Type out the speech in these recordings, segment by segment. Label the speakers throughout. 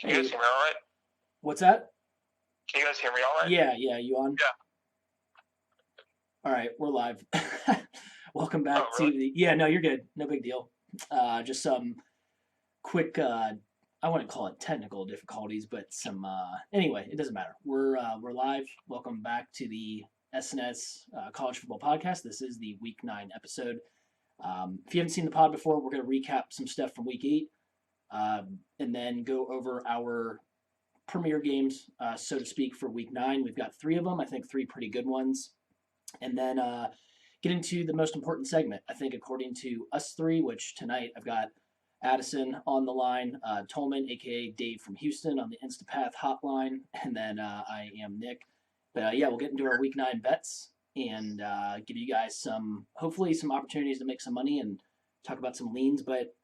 Speaker 1: Can you guys
Speaker 2: Hey,
Speaker 1: hear me all right?
Speaker 2: what's that?
Speaker 1: Can you guys hear me all right?
Speaker 2: Yeah, you on?
Speaker 1: Yeah.
Speaker 2: All right, we're live. Welcome
Speaker 1: Oh,
Speaker 2: back to
Speaker 1: really?
Speaker 2: yeah, no, you're good. No big deal. Just some quick, I wouldn't call it technical difficulties, but some, anyway, it doesn't matter. We're live. Welcome back to the SNS College Football Podcast. This is the Week 9 episode. If you haven't seen the pod before, we're going to recap some stuff from Week 8 and then go over our premier games, so to speak, for Week 9. We've got three of them. I think three pretty good ones. And then get into the most important segment, I think, according to us three, which tonight I've got Addison on the line, Tolman, aka Dave from Houston, on the Instapath hotline, and then I am Nick. But yeah, we'll get into our Week 9 bets and give you guys hopefully some opportunities to make some money and talk about some leans. But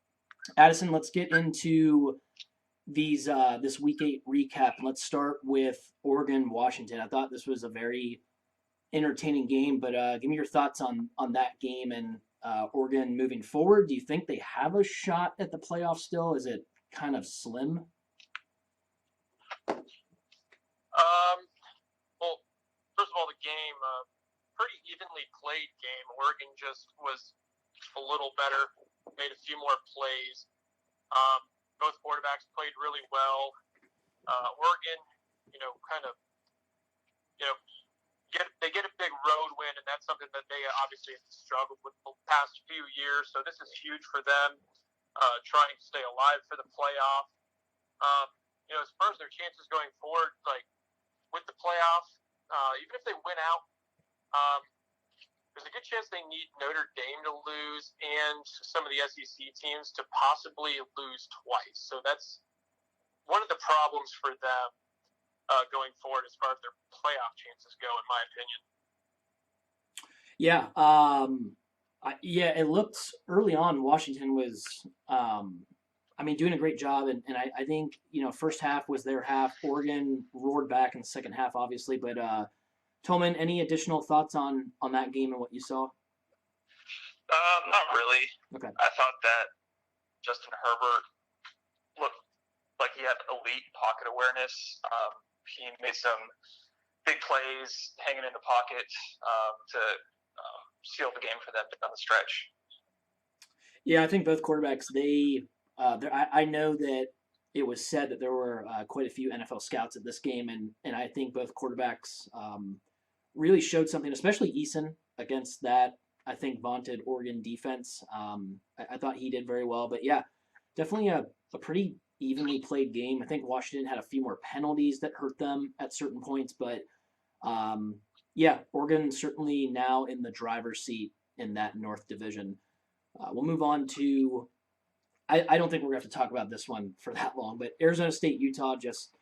Speaker 2: Addison, let's get into this Week 8 recap. Let's start with Oregon Washington. I thought this was a very entertaining game, but give me your thoughts on that game and Oregon moving forward. Do you think they have a shot at the playoffs still? Is it kind of slim?
Speaker 1: Well, first of all, the game, pretty evenly played game. Oregon just was a little better, made a few more plays. Both quarterbacks played really well. Oregon, kind of, they get a big road win, and that's something that they obviously have struggled with the past few years. So this is huge for them, trying to stay alive for the playoff. As far as their chances going forward, like with the playoff, even if they win out, there's a good chance they need Notre Dame to lose and some of the SEC teams to possibly lose twice. So that's one of the problems for them going forward as far as their playoff chances go, in my opinion.
Speaker 2: Yeah, yeah. It looked early on Washington was, doing a great job, and I think first half was their half. Oregon roared back in the second half, obviously, but Tolman, any additional thoughts on that game and what you saw?
Speaker 1: Not really.
Speaker 2: Okay.
Speaker 1: I thought that Justin Herbert looked like he had elite pocket awareness. He made some big plays hanging in the pocket to seal the game for them down the stretch.
Speaker 2: Yeah, I think both quarterbacks. I know that it was said that there were quite a few NFL scouts at this game, and I think both quarterbacks really showed something, especially Eason against that, I think, vaunted Oregon defense. I thought he did very well. But yeah, definitely a pretty evenly played game. I think Washington had a few more penalties that hurt them at certain points. But yeah, Oregon certainly now in the driver's seat in that North Division. We'll move on to, I don't think we're going to have to talk about this one for that long, but Arizona State, Utah, just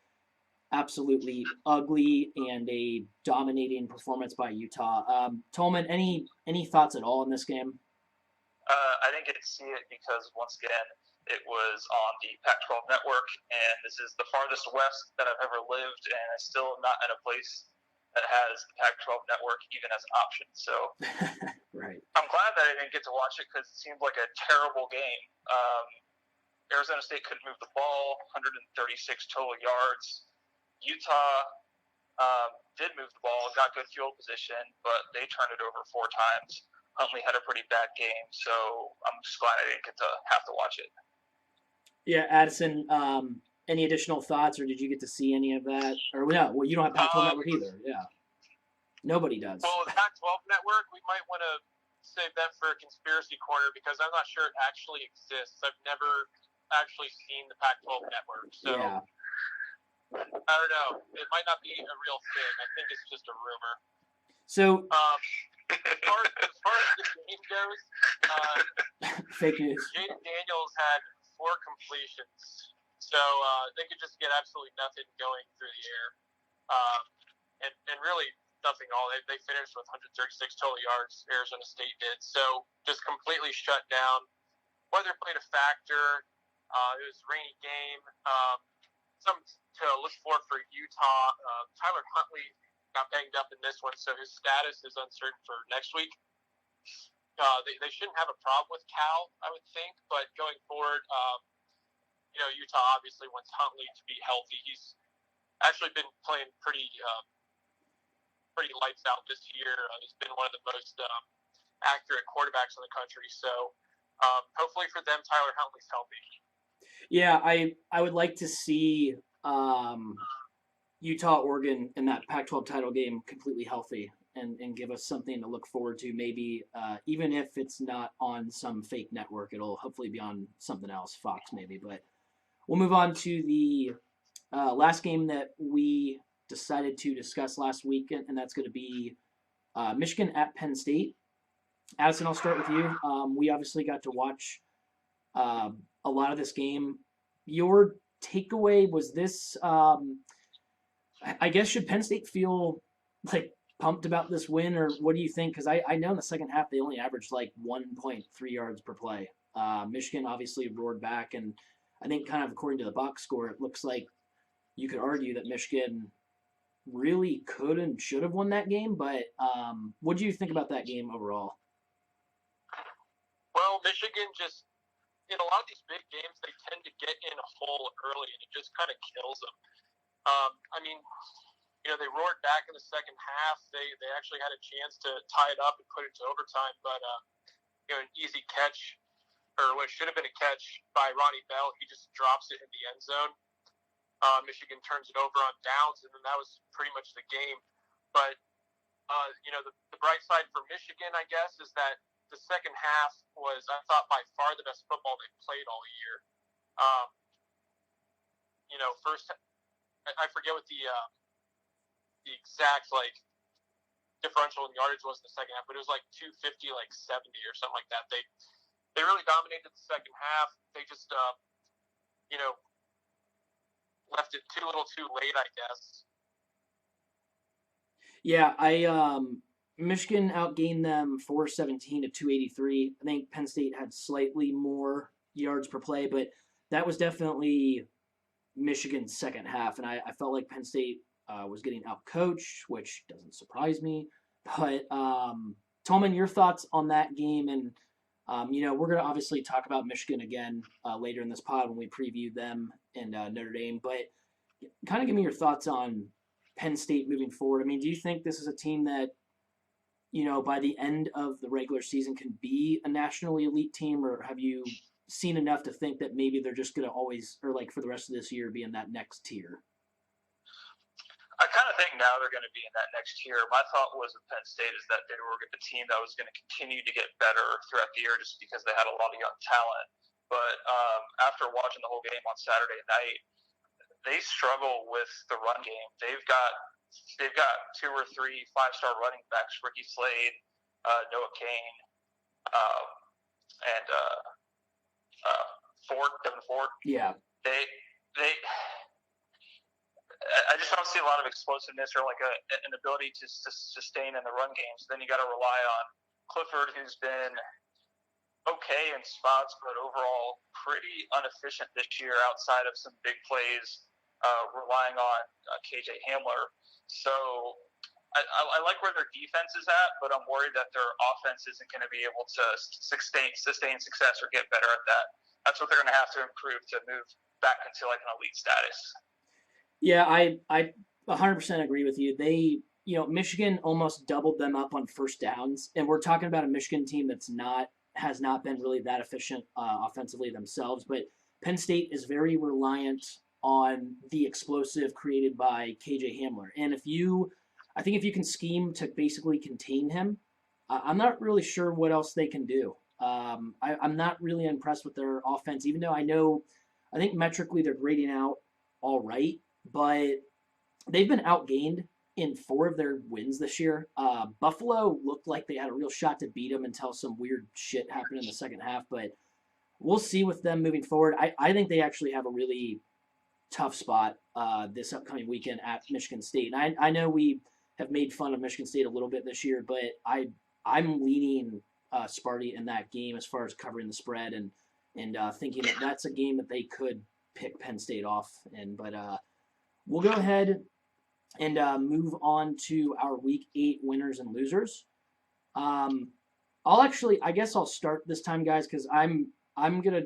Speaker 2: absolutely ugly and a dominating performance by Utah. Tolman, any thoughts at all in this game?
Speaker 1: I didn't get to see it because, once again, it was on the Pac-12 network, and this is the farthest west that I've ever lived, and I still am not in a place that has the Pac-12 network even as an option. So
Speaker 2: right.
Speaker 1: I'm glad that I didn't get to watch it because it seemed like a terrible game. Arizona State couldn't move the ball, 136 total yards. Utah did move the ball, got good field position, but they turned it over 4 times. Huntley had a pretty bad game, so I'm just glad I didn't get to have to watch it.
Speaker 2: Yeah, Addison, any additional thoughts, or did you get to see any of that? Or no, well, you don't have Pac-12 Network either. Yeah, nobody does.
Speaker 1: Well, the Pac-12 Network, we might want to save that for a conspiracy corner because I'm not sure it actually exists. I've never actually seen the Pac-12 Network, so
Speaker 2: yeah.
Speaker 1: I don't know. It might not be a real thing. I think it's just a rumor.
Speaker 2: So,
Speaker 1: as far as the game goes,
Speaker 2: fake news.
Speaker 1: Jaden Daniels had 4 completions, so they could just get absolutely nothing going through the air, and really nothing all. They finished with 136 total yards. Arizona State did, so just completely shut down. Weather played a factor. It was a rainy game. Something to look for Utah. Tyler Huntley got banged up in this one, so his status is uncertain for next week. They shouldn't have a problem with Cal, I would think, but going forward, Utah obviously wants Huntley to be healthy. He's actually been playing pretty lights out this year. He's been one of the most accurate quarterbacks in the country. So hopefully for them, Tyler Huntley's healthy.
Speaker 2: Yeah, I would like to see Utah, Oregon in that Pac-12 title game completely healthy and give us something to look forward to. Maybe even if it's not on some fake network, it'll hopefully be on something else, Fox maybe. But we'll move on to the last game that we decided to discuss last week, and that's going to be Michigan at Penn State. Addison, I'll start with you. We obviously got to watch a lot of this game. Your takeaway was this, I guess, should Penn State feel like pumped about this win, or what do you think? Because I know in the second half they only averaged like 1.3 yards per play. Michigan obviously roared back, and I think kind of according to the box score, it looks like you could argue that Michigan really could and should have won that game. But what do you think about that game overall?
Speaker 1: Well, Michigan just, in a lot of these big games, they tend to get in a hole early, and it just kind of kills them. They roared back in the second half. They actually had a chance to tie it up and put it to overtime, but an easy catch, or what should have been a catch by Ronnie Bell, he just drops it in the end zone. Michigan turns it over on downs, and then that was pretty much the game. But the bright side for Michigan, I guess, is that the second half was, I thought, by far the best football they played all year. First, I forget what the exact differential in yardage was in the second half, but it was like 250, 70 or something like that. They really dominated the second half. They just left it too little, too late, I guess.
Speaker 2: Yeah, Michigan outgained them 417 to 283. I think Penn State had slightly more yards per play, but that was definitely Michigan's second half, and I felt like Penn State was getting outcoached, which doesn't surprise me. But Tolman, your thoughts on that game, and we're going to obviously talk about Michigan again later in this pod when we preview them and Notre Dame, but kind of give me your thoughts on Penn State moving forward. I mean, do you think this is a team that, by the end of the regular season can be a nationally elite team, or have you seen enough to think that maybe they're just going to always, or for the rest of this year, be in that next tier?
Speaker 3: I kind of think now they're going to be in that next tier. My thought was with Penn State is that they were a team that was going to continue to get better throughout the year just because they had a lot of young talent. But after watching the whole game on Saturday night, they struggle with the run game. They've got 2 or 3 5-star running backs, Ricky Slade, Noah Kane, and Devin Ford.
Speaker 2: Yeah.
Speaker 3: I just don't see a lot of explosiveness or an ability to sustain in the run game. So then you got to rely on Clifford, who's been okay in spots, but overall pretty inefficient this year outside of some big plays, relying on KJ Hamler. So I like where their defense is at, but I'm worried that their offense isn't going to be able to sustain success or get better at that. That's what they're going to have to improve to move back into an elite status.
Speaker 2: Yeah, I 100% agree with you. They, Michigan almost doubled them up on first downs, and we're talking about a Michigan team has not been really that efficient offensively themselves. But Penn State is very reliant on the explosive created by KJ Hamler, and I think if you can scheme to basically contain him, I'm not really sure what else they can do. I'm not really impressed with their offense, even though I think metrically they're grading out all right. But they've been outgained in 4 of their wins this year. Buffalo looked like they had a real shot to beat them until some weird shit happened in the second half. But we'll see with them moving forward. I think they actually have a really tough spot this upcoming weekend at Michigan State. And I know we have made fun of Michigan State a little bit this year, but I'm leaning Sparty in that game as far as covering the spread and thinking that that's a game that they could pick Penn State off. But we'll go ahead and move on to our Week 8 winners and losers. I guess I'll start this time, guys, because I'm gonna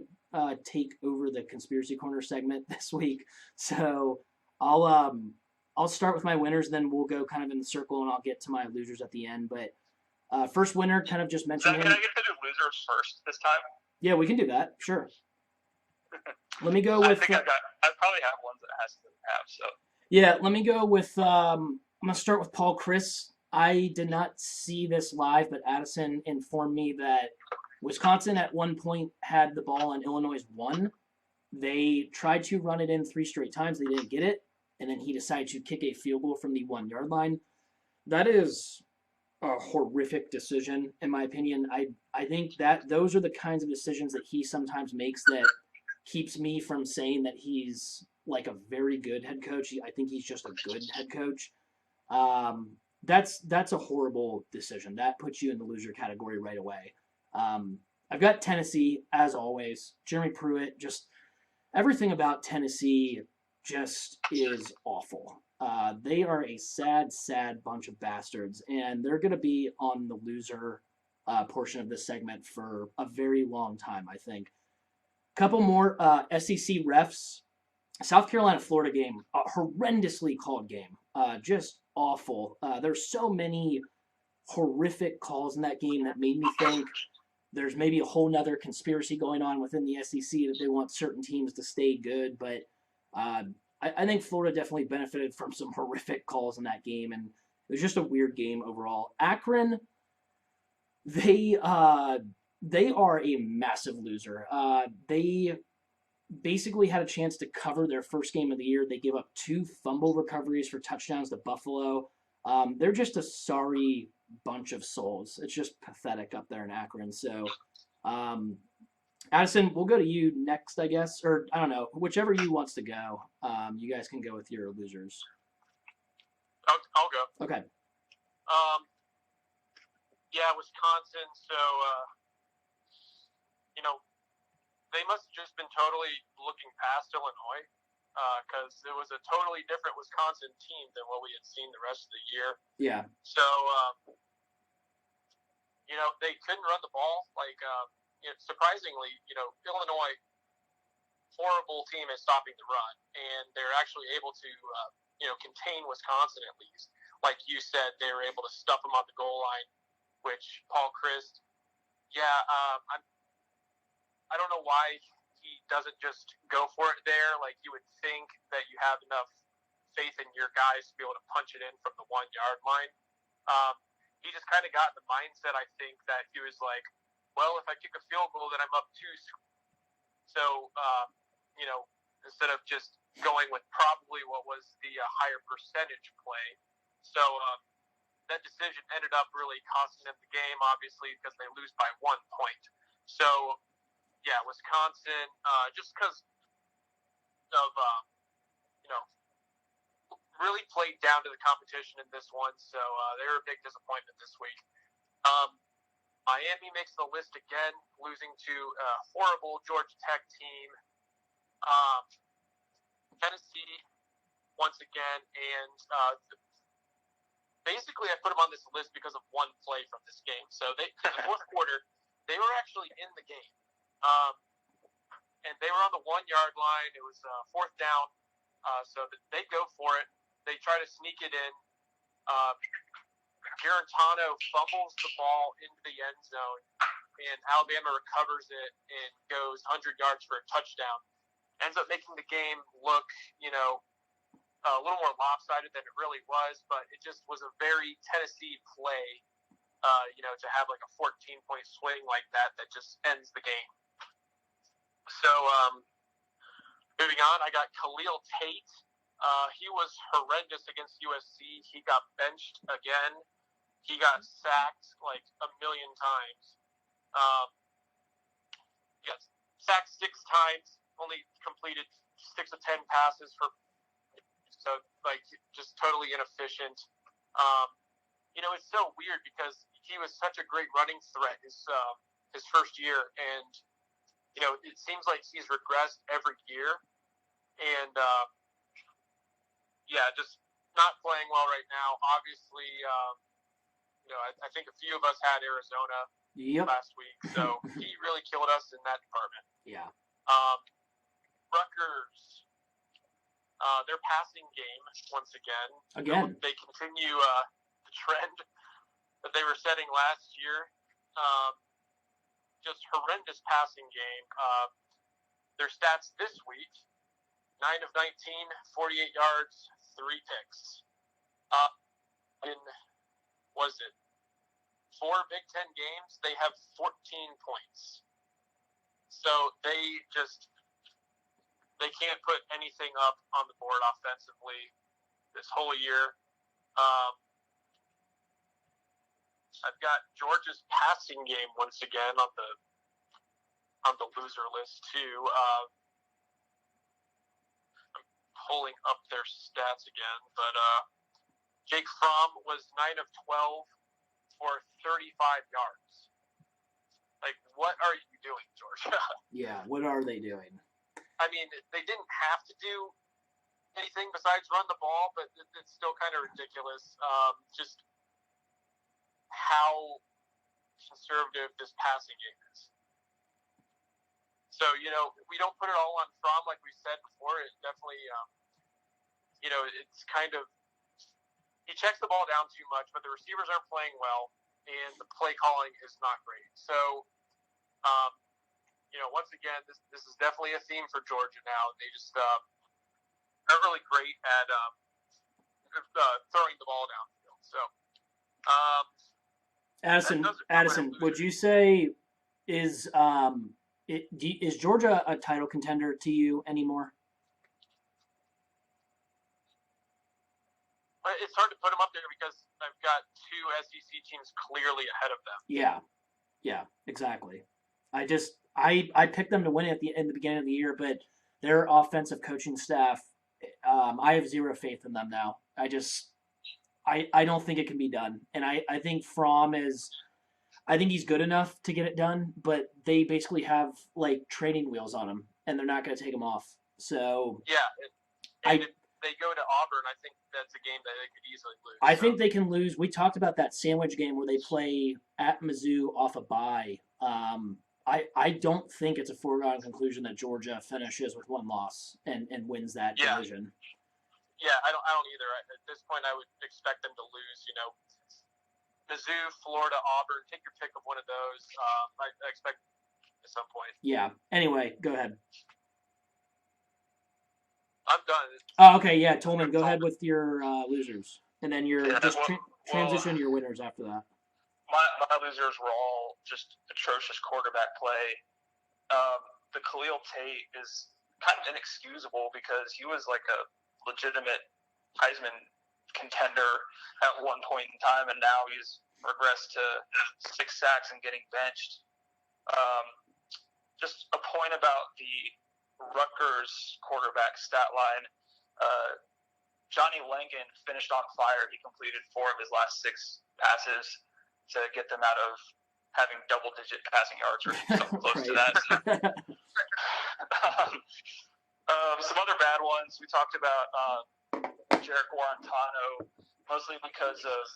Speaker 2: take over the Conspiracy Corner segment this week, so I'll start with my winners, then we'll go kind of in the circle, and I'll get to my losers at the end. But first winner, kind of just mentioned him.
Speaker 3: Can I get to do losers first this time?
Speaker 2: Yeah, we can do that. Sure. Let me go with.
Speaker 3: I probably have ones that has to have. So.
Speaker 2: Yeah, let me go with. I'm gonna start with Paul Chris. I did not see this live, but Addison informed me that Wisconsin at one point had the ball on Illinois' 1. They tried to run it in 3 straight times. They didn't get it, and then he decided to kick a field goal from the 1-yard line. That is a horrific decision, in my opinion. I think that those are the kinds of decisions that he sometimes makes that keeps me from saying that he's like a very good head coach. I think he's just a good head coach. That's a horrible decision. That puts you in the loser category right away. I've got Tennessee, as always. Jeremy Pruitt, just everything about Tennessee just is awful. They are a sad, sad bunch of bastards, and they're going to be on the loser portion of this segment for a very long time, I think. Couple more SEC refs. South Carolina-Florida game, a horrendously called game. Just awful. There's so many horrific calls in that game that made me think there's maybe a whole nother conspiracy going on within the SEC that they want certain teams to stay good. But I think Florida definitely benefited from some horrific calls in that game, and it was just a weird game overall. Akron, they are a massive loser. They basically had a chance to cover their first game of the year. They gave up 2 fumble recoveries for touchdowns to Buffalo. They're just a sorry bunch of souls. It's just pathetic up there in Akron. So, Addison, we'll go to you next, I guess. Or, I don't know, whichever you wants to go. You guys can go with your losers.
Speaker 1: I'll go.
Speaker 2: Okay.
Speaker 1: Yeah, Wisconsin. So, they must have just been totally looking past Illinois because it was a totally different Wisconsin team than what we had seen the rest of the year.
Speaker 2: Yeah.
Speaker 1: So, they couldn't run the ball. Surprisingly, Illinois, horrible team at stopping the run, and they're actually able to, contain Wisconsin at least. Like you said, they were able to stuff them on the goal line, which Paul Chryst, I don't know why he doesn't just go for it there. Like, you would think that you have enough faith in your guys to be able to punch it in from the 1-yard line. He just kind of got in the mindset, I think, that he was like, well, if I kick a field goal, then I'm up 2. So, instead of just going with probably what was the higher percentage play. So, that decision ended up really costing them the game, obviously, because they lose by 1 point. So, yeah, Wisconsin, just because of, really played down to the competition in this one, so they were a big disappointment this week. Miami makes the list again, losing to a horrible Georgia Tech team. Tennessee, once again, and basically I put them on this list because of one play from this game. So in the fourth quarter, they were actually in the game. And they were on the 1-yard line. It was 4th down. So they go for it. They try to sneak it in. Garantano fumbles the ball into the end zone, and Alabama recovers it and goes 100 yards for a touchdown. Ends up making the game look, a little more lopsided than it really was, but it just was a very Tennessee play, to have like a 14-point swing like that just ends the game. So, moving on, I got Khalil Tate. He was horrendous against USC. He got benched again. He got sacked like a million times. He got sacked 6 times, only completed 6 of 10 passes so just totally inefficient. It's so weird because he was such a great running threat his first year, and it seems like he's regressed every year, and just not playing well right now. Obviously, I think a few of us had Arizona last week, so he really killed us in that department.
Speaker 2: Yeah.
Speaker 1: Rutgers, their passing game, once again. They continue the trend that they were setting last year. Just horrendous passing game. Their stats this week, 9 of 19, 48 yards, 3 picks. In, 4 Big Ten games, they have 14 points. So they can't put anything up on the board offensively this whole year. I've got Georgia's passing game once again on the loser list too. I'm pulling up their stats again, but Jake Fromm was 9 of 12 for 35 yards. Like, what are you doing, Georgia?
Speaker 2: Yeah, what are they doing?
Speaker 1: I mean, they didn't have to do anything besides run the ball, but it's still kind of ridiculous. Just how conservative this passing game is. So, we don't put it all on Fromm, like we said before. It definitely, it's kind of, he checks the ball down too much, but the receivers aren't playing well, and the play calling is not great. So, once again, this is definitely a theme for Georgia now. They just aren't really great at throwing the ball downfield. So,
Speaker 2: Addison, would you say is Georgia a title contender to you anymore?
Speaker 1: It's hard to put them up there because I've got 2 SEC teams clearly ahead of them.
Speaker 2: Yeah, exactly. I picked them to win it in the beginning of the year, but their offensive coaching staff, I have zero faith in them now. I don't think it can be done. And I think Fromm I think he's good enough to get it done, but they basically have like training wheels on him, and they're not going to take him off. So
Speaker 1: yeah, if they go to Auburn, I think that's a game that they could easily lose.
Speaker 2: I think they can lose. We talked about that sandwich game where they play at Mizzou off a bye. I don't think it's a foregone conclusion that Georgia finishes with 1 loss and wins that division.
Speaker 1: Yeah, I don't either. At this point, I would expect them to lose. Mizzou, Florida, Auburn. Take your pick of one of those. I expect at some point.
Speaker 2: Yeah. Anyway, go ahead.
Speaker 1: I'm done.
Speaker 2: Oh, okay. Yeah, Tolman, go ahead with your losers, and then transition your winners after that.
Speaker 3: My losers were all just atrocious quarterback play. The Khalil Tate is kind of inexcusable because he was like a legitimate Heisman contender at one point in time, and now he's regressed to 6 sacks and getting benched. Just a point about the Rutgers quarterback stat line. Johnny Langan finished on fire. He completed 4 of his last 6 passes to get them out of having double-digit passing yards or something close to that. Some other bad ones. We talked about Jarek Guarantano, mostly because of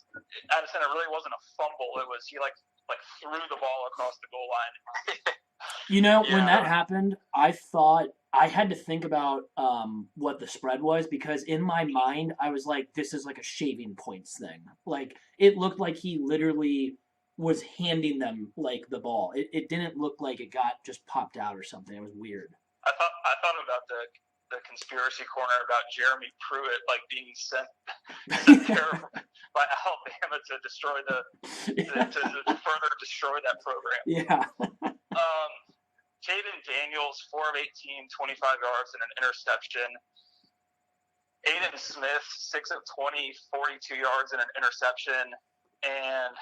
Speaker 3: Addison. It really wasn't a fumble. It was he threw the ball across the goal line.
Speaker 2: When that happened, I thought I had to think about what the spread was, because in my mind I was like, this is like a shaving points thing. Like, it looked like he literally was handing them like the ball. It didn't look like it got just popped out or something. It was weird.
Speaker 3: I thought about the conspiracy corner about Jeremy Pruitt being sent there by Alabama to destroy to further destroy that program.
Speaker 2: Yeah.
Speaker 3: Jaden Daniels, 4 of 18, 25 yards and an interception. Aiden Smith, 6 of 20, 42 yards and an interception. And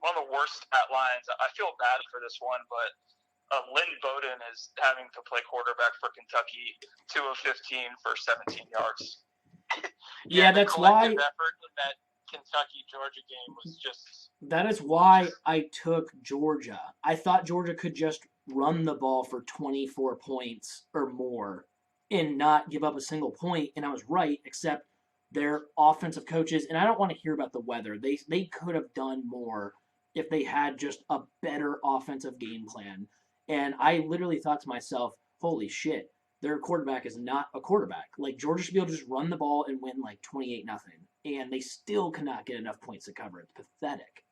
Speaker 3: one of the worst stat lines, I feel bad for this one, but Lynn Bowden is having to play quarterback for Kentucky, 2 of 15 for 17 yards.
Speaker 2: Yeah, that's why
Speaker 1: effort in that Kentucky-Georgia game was just...
Speaker 2: That is why I took Georgia. I thought Georgia could just run the ball for 24 points or more and not give up a single point, and I was right, except their offensive coaches, and I don't want to hear about the weather. They could have done more if they had just a better offensive game plan. And I literally thought to myself, holy shit, their quarterback is not a quarterback. Like, Georgia should be able to just run the ball and win like 28-0. And they still cannot get enough points to cover. It's pathetic.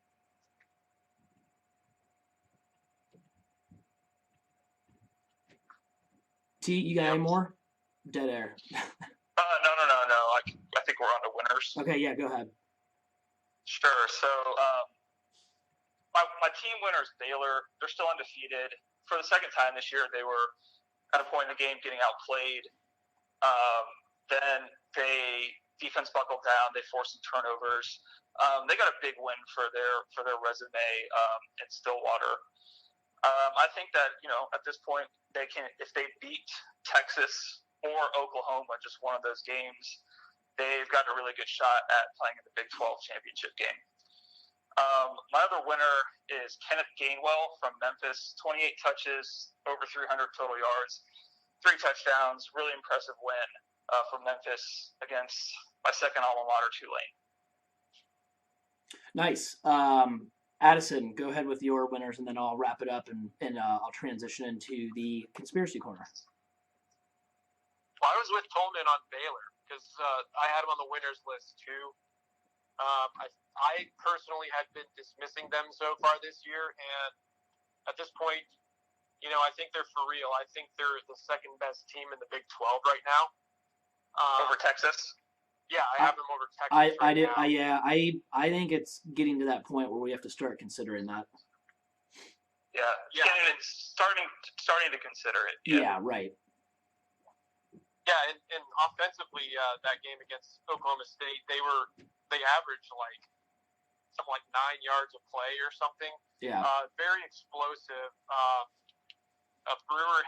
Speaker 2: T, you got any more? Dead air.
Speaker 3: No. I think we're on to winners.
Speaker 2: Okay, yeah, go ahead.
Speaker 3: Sure. So my team winners, Baylor. They're still undefeated. For the second time this year, they were at a point in the game getting outplayed. Then defense buckled down. They forced some turnovers. They got a big win for their resume in Stillwater. I think that at this point they can, if they beat Texas or Oklahoma, just one of those games, they've got a really good shot at playing in the Big 12 championship game. My other winner is Kenneth Gainwell from Memphis. 28 touches, over 300 total yards, 3 touchdowns. Really impressive win from Memphis against my second alma mater, Tulane.
Speaker 2: Nice. Addison, go ahead with your winners, and then I'll wrap it up, and I'll transition into the conspiracy corner.
Speaker 1: Well, I was with Tolman on Baylor because I had him on the winners list too. I personally had been dismissing them so far this year, and at this point, I think they're for real. I think they're the second best team in the Big 12 right now.
Speaker 3: Over Texas?
Speaker 1: Yeah, I have them over Texas now.
Speaker 2: I think it's getting to that point where we have to start considering that.
Speaker 3: Yeah. Starting to consider it.
Speaker 2: Yeah, right.
Speaker 1: Yeah, and offensively, that game against Oklahoma State, they averaged like something like 9 yards of play or something.
Speaker 2: Yeah.
Speaker 1: Very explosive. Brewer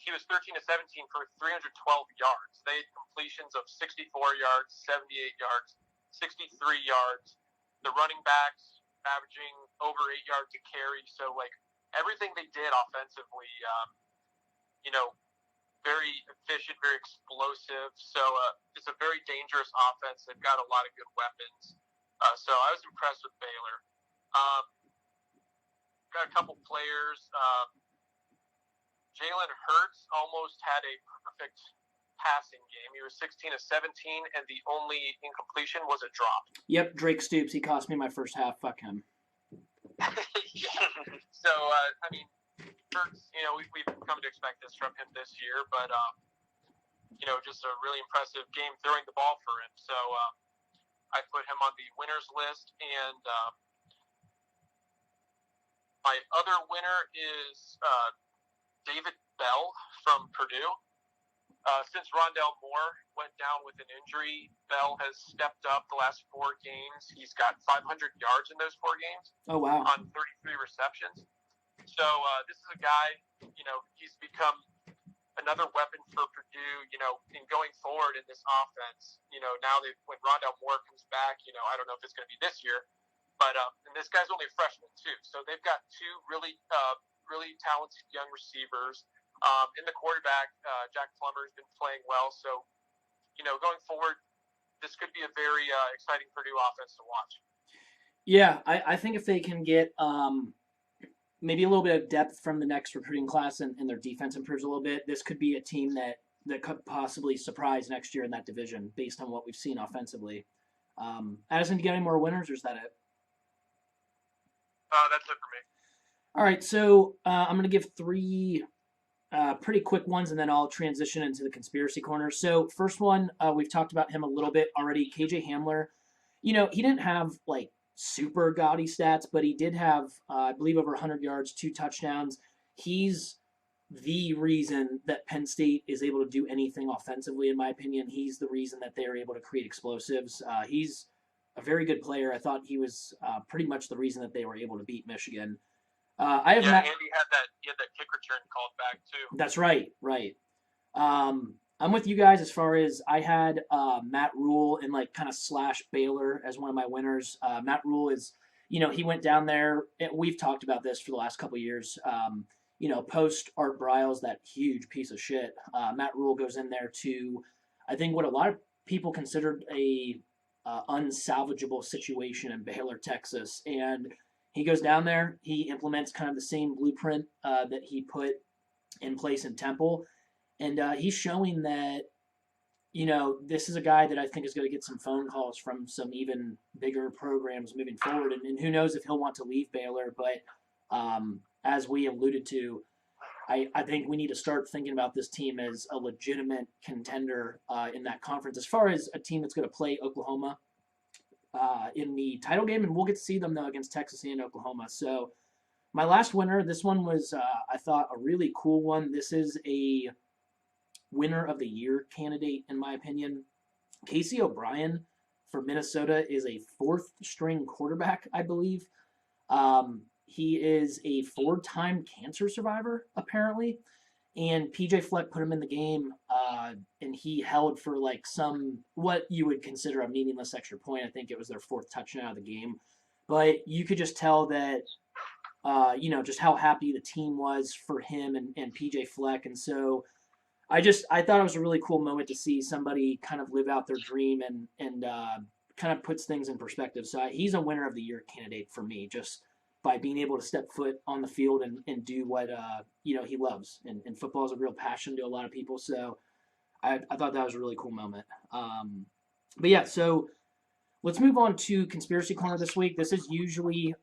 Speaker 1: he was 13 to 17 for 312 yards. They had completions of 64 yards, 78 yards, 63 yards. The running backs averaging over 8 yards a carry. So like everything they did offensively, very efficient, very explosive. So it's a very dangerous offense. They've got a lot of good weapons. So I was impressed with Baylor. Got a couple players. Jalen Hurts almost had a perfect passing game. He was 16 to 17, and the only incompletion was a drop.
Speaker 2: Yep, Drake Stoops. He cost me my first half. Fuck him.
Speaker 1: Yeah. So, Hurts, we've come to expect this from him this year, but, just a really impressive game throwing the ball for him. So, I put him on the winners list, and my other winner is David Bell from Purdue. Since Rondell Moore went down with an injury, Bell has stepped up the last 4 games. He's got 500 yards in those 4 games.
Speaker 2: Oh, wow.
Speaker 1: On 33 receptions. So this is a guy, he's become another weapon for Purdue, in going forward in this offense. Now when Rondell Moore comes back, I don't know if it's going to be this year, but and this guy's only a freshman too. So they've got 2 really talented young receivers. In the quarterback, Jack Plummer's been playing well. So, going forward, this could be a very exciting Purdue offense to watch.
Speaker 2: Yeah, I think if they can get maybe a little bit of depth from the next recruiting class and their defense improves a little bit, this could be a team that could possibly surprise next year in that division based on what we've seen offensively. Addison, do you got any more winners, or is that it?
Speaker 1: That's it for me.
Speaker 2: All right, so I'm going to give 3 pretty quick ones, and then I'll transition into the conspiracy corner. So first one, we've talked about him a little bit already. KJ Hamler, he didn't have like super gaudy stats, but he did have, I believe, over 100 yards, 2 touchdowns. He's the reason that Penn State is able to do anything offensively, in my opinion. He's the reason that they are able to create explosives. He's a very good player. I thought he was pretty much the reason that they were able to beat Michigan.
Speaker 1: And he had that kick return called back too.
Speaker 2: That's right. I'm with you guys as far as I had Matt Rule and like kind of slash Baylor as one of my winners. Matt Rule is, he went down there. We've talked about this for the last couple of years. Post Art Briles, that huge piece of shit. Matt Rule goes in there to, I think, what a lot of people considered a unsalvageable situation in Baylor, Texas, and he goes down there. He implements kind of the same blueprint that he put in place in Temple, and he's showing that, this is a guy that I think is going to get some phone calls from some even bigger programs moving forward. And who knows if he'll want to leave Baylor. But as we alluded to, I think we need to start thinking about this team as a legitimate contender in that conference, as far as a team that's going to play Oklahoma in the title game. And we'll get to see them, though, against Texas and Oklahoma. So my last winner, this one was, I thought, a really cool one. This is a winner of the year candidate, in my opinion. Casey O'Brien for Minnesota is a fourth-string quarterback, I believe. He is a 4-time cancer survivor, apparently. And PJ Fleck put him in the game, and he held for what you would consider a meaningless extra point. I think it was their 4th touchdown of the game. But you could just tell that, just how happy the team was for him and PJ Fleck. And so I thought it was a really cool moment to see somebody kind of live out their dream and kind of puts things in perspective. So he's a winner of the year candidate for me, just by being able to step foot on the field and do what he loves. And football is a real passion to a lot of people. So I thought that was a really cool moment. But yeah, so let's move on to Conspiracy Corner this week. This is usually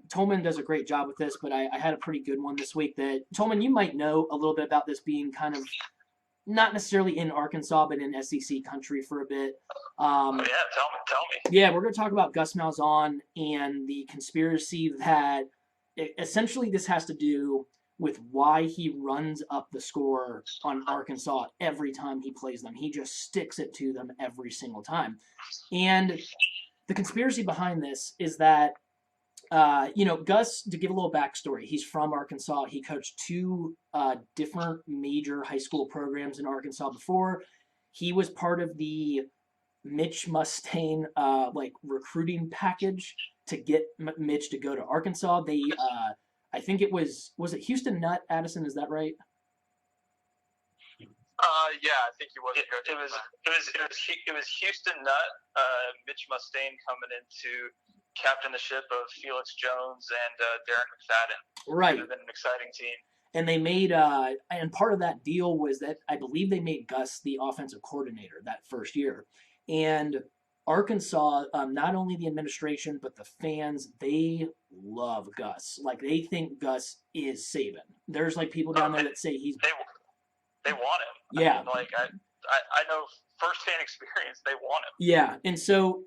Speaker 2: Tolman does a great job with this, but I had a pretty good one this week that, Tolman, you might know a little bit about this being kind of not necessarily in Arkansas, but in SEC country for a bit.
Speaker 3: Tell me.
Speaker 2: Yeah, we're going to talk about Gus Malzahn and the conspiracy that essentially this has to do with why he runs up the score on Arkansas every time he plays them. He just sticks it to them every single time. And the conspiracy behind this is that Gus, to give a little backstory, he's from Arkansas. He coached 2 different major high school programs in Arkansas before. He was part of the Mitch Mustaine recruiting package to get Mitch to go to Arkansas. They, I think it was it Houston Nutt, Addison? Is that right?
Speaker 1: Yeah, I think he was.
Speaker 3: It was Houston Nutt, Mitch Mustaine coming in to captain the ship of Felix Jones and Darren McFadden.
Speaker 2: Right.
Speaker 3: It would have been an exciting team.
Speaker 2: And they made, and part of that deal was that I believe they made Gus the offensive coordinator that first year. And Arkansas, not only the administration, but the fans, they love Gus. They think Gus is Saban. There's people down there that say he's...
Speaker 3: They want him.
Speaker 2: Yeah.
Speaker 3: I know firsthand experience, they want him.
Speaker 2: Yeah, and so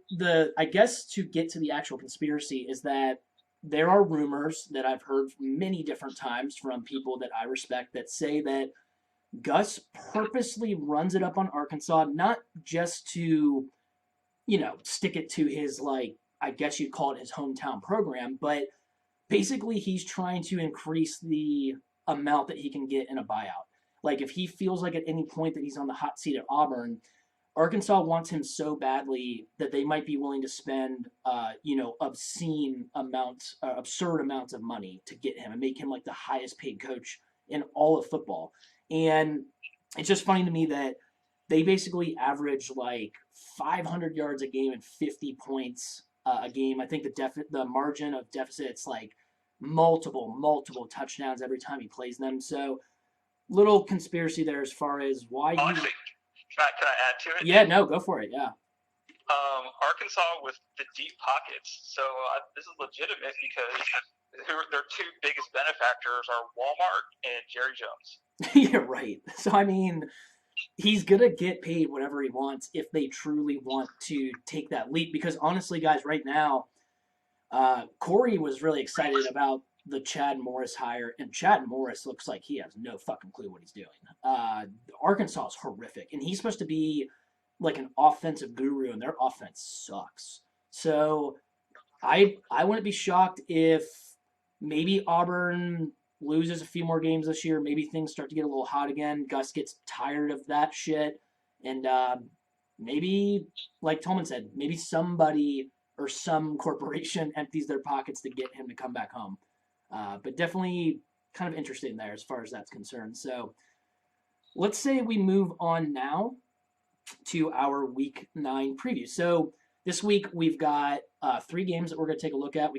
Speaker 2: I guess to get to the actual conspiracy is that there are rumors that I've heard many different times from people that I respect that say that Gus purposely runs it up on Arkansas, not just to, stick it to his, I guess you'd call it his hometown program, but basically he's trying to increase the amount that he can get in a buyout. If he feels like at any point that he's on the hot seat at Auburn, Arkansas wants him so badly that they might be willing to spend, absurd amounts of money to get him and make him the highest paid coach in all of football. And it's just funny to me that they basically average 500 yards a game and 50 points a game. I think the margin of deficit's multiple touchdowns every time he plays them. So little conspiracy there as far as why he...
Speaker 3: Actually, can I add to it?
Speaker 2: Yeah, no, go for it, yeah.
Speaker 3: Arkansas with the deep pockets. So this is legitimate because their 2 biggest benefactors are Walmart and Jerry Jones.
Speaker 2: Yeah, right. So, he's going to get paid whatever he wants if they truly want to take that leap. Because honestly, guys, right now, Corey was really excited about the Chad Morris hire, and Chad Morris looks like he has no fucking clue what he's doing. Arkansas is horrific, and he's supposed to be an offensive guru, and their offense sucks. So I wouldn't be shocked if maybe Auburn loses a few more games this year. Maybe things start to get a little hot again. Gus gets tired of that shit, and maybe, like Tolman said, maybe somebody or some corporation empties their pockets to get him to come back home. But definitely kind of interesting there as far as that's concerned. So let's say we move on now to our Week 9 preview. So This week we've got 3 games that we're going to take a look at.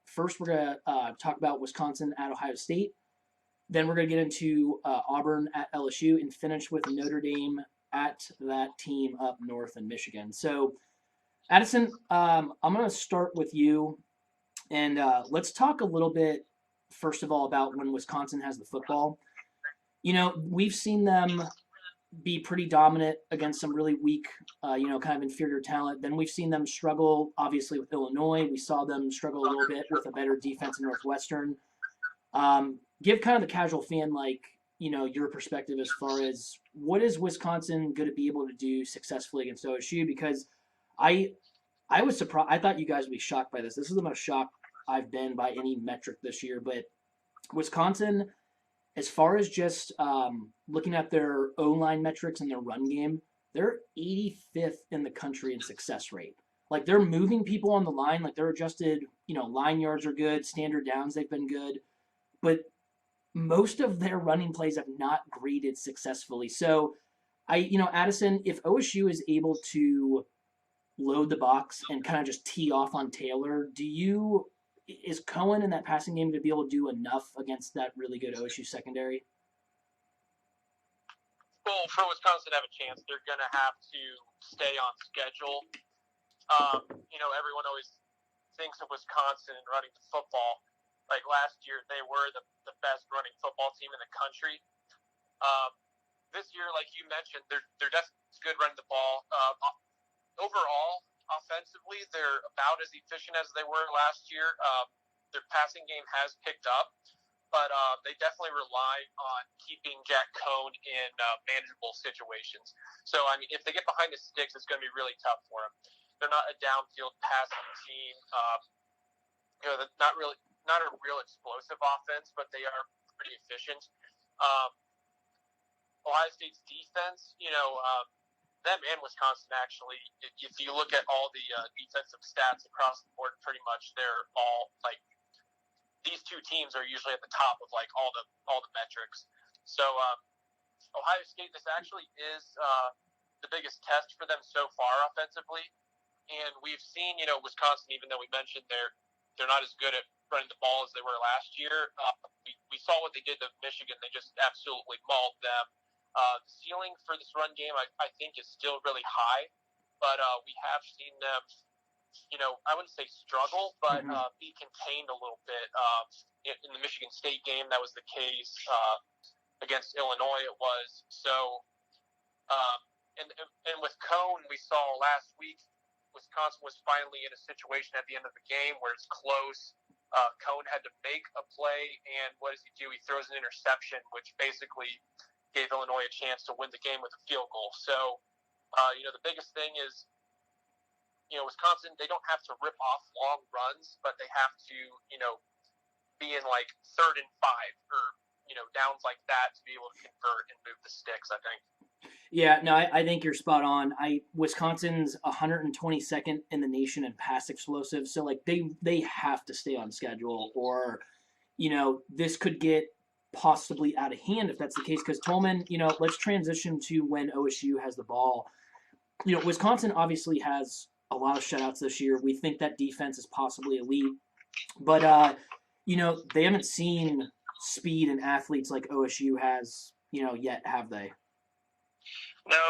Speaker 2: First we're going to talk about Wisconsin at Ohio State. Then we're going to get into Auburn at LSU and finish with Notre Dame at that team up north in Michigan. So, Addison, I'm going to start with you, and let's talk a little bit, first of all, about when Wisconsin has the football. You know, we've seen them be pretty dominant against some really weak, kind of inferior talent. Then we've seen them struggle, obviously, with Illinois. We saw them struggle a little bit with a better defense in Northwestern. Give kind of the casual fan, your perspective as far as what is Wisconsin going to be able to do successfully against OSU? Because I was surprised. I thought you guys would be shocked by this. This is the most shocked I've been by any metric this year. But Wisconsin, as far as just looking at their O-line metrics and their run game, they're 85th in the country in success rate. Like, they're moving people on the line. Like, their adjusted, line yards are good. Standard downs, they've been good. But most of their running plays have not graded successfully. So, Addison, if OSU is able to load the box and kind of just tee off on Taylor, is Cohen in that passing game to be able to do enough against that really good OSU secondary?
Speaker 1: Well, for Wisconsin to have a chance, they're going to have to stay on schedule. Everyone always thinks of Wisconsin running the football. Like last year, they were the best running football team in the country. This year, like you mentioned, they're definitely good running the ball. Overall, offensively, they're about as efficient as they were last year. Their passing game has picked up, but they definitely rely on keeping Jack Cohn in manageable situations. So, I mean, if they get behind the sticks, it's going to be really tough for them. They're not a downfield passing team. Not a real explosive offense, but they are pretty efficient. Ohio State's defense, them and Wisconsin, actually, if you look at all the defensive stats across the board, pretty much they're all like, these two teams are usually at the top of like all the metrics. So Ohio State, this actually is the biggest test for them so far offensively, and we've seen Wisconsin, even though we mentioned they're not as good at running the ball as they were last year. We saw what they did to Michigan; they just absolutely mauled them. The ceiling for this run game, I think, is still really high, but we have seen them, I wouldn't say struggle, but be contained a little bit. In the Michigan State game, that was the case. Against Illinois, it was. So, and with Cohn, we saw last week, Wisconsin was finally in a situation at the end of the game where it's close. Cohn had to make a play, and what does he do? He throws an interception, which basically gave Illinois a chance to win the game with a field goal. So, the biggest thing is, Wisconsin, they don't have to rip off long runs, but they have to, be in like 3rd and 5 or, downs like that to be able to convert and move the sticks, I think.
Speaker 2: Yeah, no, I think you're spot on. Wisconsin's 122nd in the nation in pass explosives, so like they have to stay on schedule, or this could get possibly out of hand if that's the case. Because Tolman, let's transition to when OSU has the ball. Wisconsin obviously has a lot of shutouts this year. We think that defense is possibly elite, but they haven't seen speed and athletes like OSU has, yet, have they?
Speaker 3: No,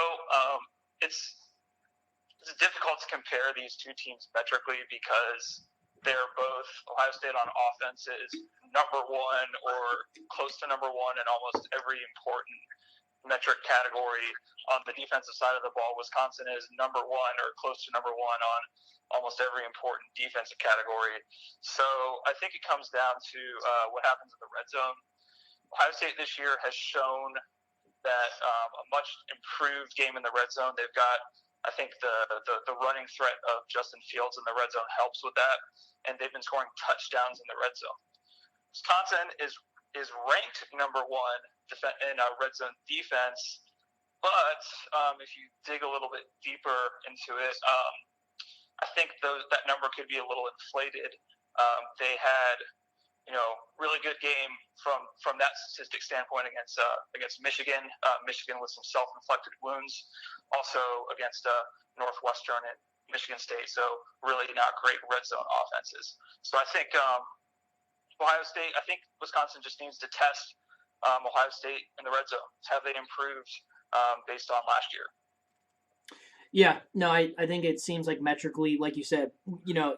Speaker 3: it's difficult to compare these two teams metrically because they're both, Ohio State on offense is number 1 or close to number 1 in almost every important metric category. On the defensive side of the ball, Wisconsin is number 1 or close to number 1 on almost every important defensive category. So I think it comes down to what happens in the red zone. Ohio State this year has shown that a much improved game in the red zone. They've got, I think, the running threat of Justin Fields in the red zone helps with that, and they've been scoring touchdowns in the red zone. Wisconsin is ranked number 1 in red zone defense, but if you dig a little bit deeper into it, I think that number could be a little inflated. They had really good game from that statistic standpoint against Michigan. Michigan with some self-inflicted wounds. Also against Northwestern Michigan State. So really not great red zone offenses. So I think Ohio State, I think Wisconsin just needs to test Ohio State in the red zone. Have they improved based on last year?
Speaker 2: Yeah, no, I think it seems like metrically, like you said,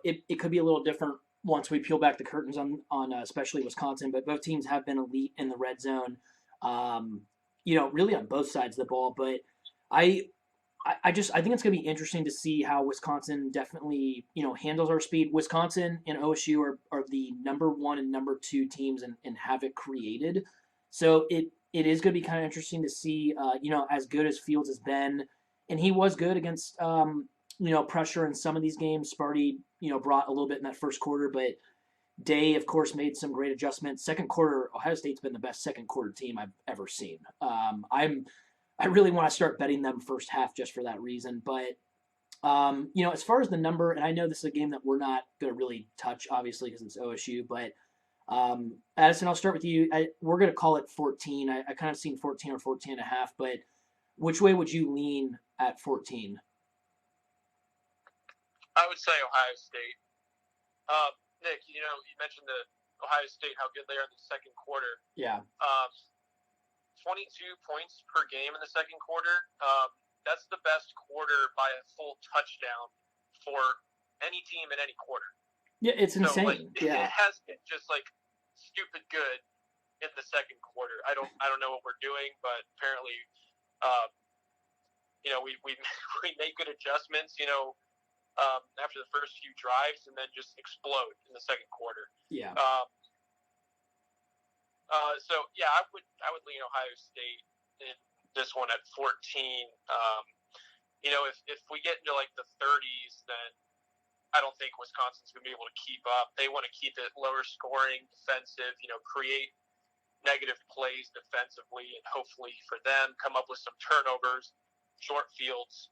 Speaker 2: it could be a little different once we peel back the curtains on especially Wisconsin, but both teams have been elite in the red zone, really on both sides of the ball. But I think it's going to be interesting to see how Wisconsin definitely, handles our speed. Wisconsin and OSU are the number 1 and number 2 teams in havoc created. So it is going to be kind of interesting to see, as good as Fields has been, and he was good against, pressure in some of these games. Sparty, brought a little bit in that first quarter, but Day, of course, made some great adjustments. Second quarter, Ohio State's been the best second quarter team I've ever seen. I really want to start betting them first half just for that reason. But, as far as the number, and I know this is a game that we're not going to really touch, obviously, because it's OSU, but Addison, I'll start with you. We're going to call it 14. I kind of seen 14 or 14 and a half, but which way would you lean at 14?
Speaker 1: I would say Ohio State. Nick, you mentioned the Ohio State, how good they are in the second quarter.
Speaker 2: Yeah.
Speaker 1: 22 points per game in the second quarter. That's the best quarter by a full touchdown for any team in any quarter.
Speaker 2: Yeah, it's insane.
Speaker 1: It has been just stupid good in the second quarter. I don't know what we're doing, but apparently, we make good adjustments. After the first few drives, and then just explode in the second quarter.
Speaker 2: Yeah.
Speaker 1: I would lean Ohio State in this one at 14. If we get into the 30s, then I don't think Wisconsin's going to be able to keep up. They want to keep it lower scoring, defensive, create negative plays defensively, and hopefully for them come up with some turnovers, short fields,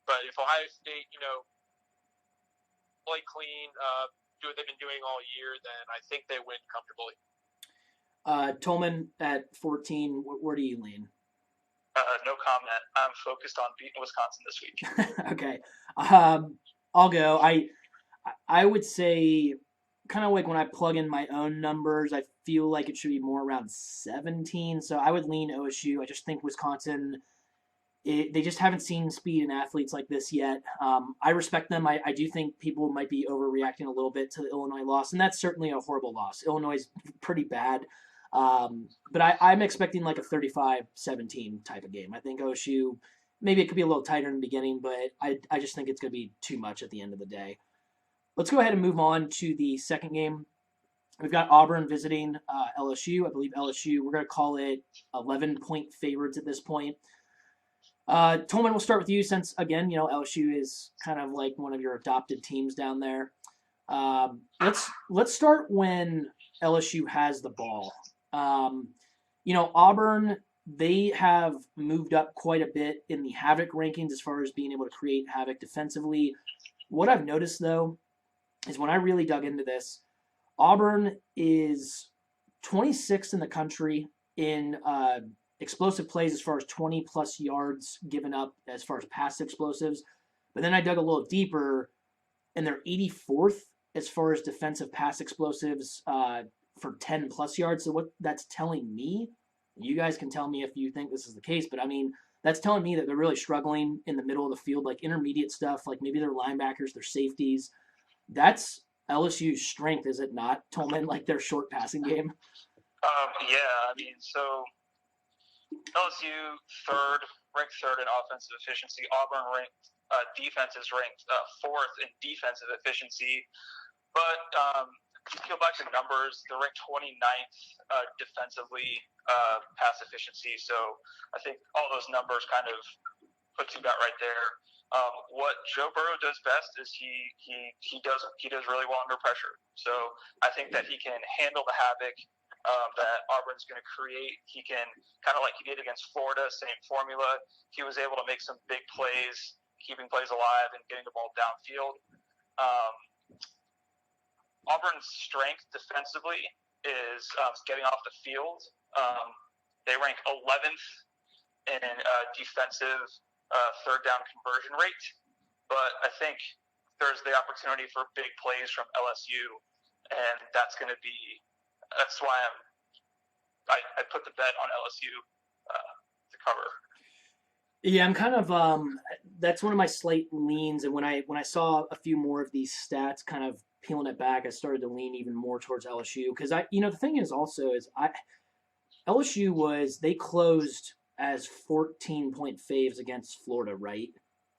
Speaker 1: But if Ohio State, play clean, do what they've been doing all year, then I think they win comfortably.
Speaker 2: Tolman at 14, where do you lean?
Speaker 3: No comment. I'm focused on beating Wisconsin this week.
Speaker 2: Okay. I'll go. I would say, kind of like when I plug in my own numbers, I feel like it should be more around 17. So I would lean OSU. I just think Wisconsin, they just haven't seen speed in athletes like this yet. I respect them. I do think people might be overreacting a little bit to the Illinois loss, and that's certainly a horrible loss. Illinois is pretty bad. But I'm expecting like a 35-17 type of game. I think OSU, maybe it could be a little tighter in the beginning, but I just think it's going to be too much at the end of the day. Let's go ahead and move on to the second game. We've got Auburn visiting LSU. I believe LSU, we're going to call it 11-point favorites at this point. Tolman, we'll start with you since, again, LSU is kind of like one of your adopted teams down there. Let's start when LSU has the ball. Auburn, they have moved up quite a bit in the havoc rankings as far as being able to create havoc defensively. What I've noticed, though, is when I really dug into this, Auburn is 26th in the country in explosive plays as far as 20-plus yards given up as far as pass explosives. But then I dug a little deeper, and they're 84th as far as defensive pass explosives for 10-plus yards. So what that's telling me, you guys can tell me if you think this is the case, but I mean, that's telling me that they're really struggling in the middle of the field, like intermediate stuff, like maybe their linebackers, their safeties. That's LSU's strength, is it not, Tolman, like their short passing game?
Speaker 3: So LSU ranked third in offensive efficiency. Auburn defense is ranked fourth in defensive efficiency. But if you peel back the numbers, they're ranked 29th defensively pass efficiency. So I think all those numbers kind of puts you about right there. What Joe Burrow does best is he does really well under pressure. So I think that he can handle the havoc that Auburn's going to create. He can, kind of like he did against Florida, same formula. He was able to make some big plays, keeping plays alive and getting the ball downfield. Auburn's strength defensively is getting off the field. They rank 11th in defensive third down conversion rate. But I think there's the opportunity for big plays from LSU, and that's why I put the bet on LSU to cover.
Speaker 2: Yeah, I'm kind of that's one of my slight leans, and when I saw a few more of these stats, kind of peeling it back, I started to lean even more towards LSU because the thing is also is LSU they closed as 14-point faves against Florida, right,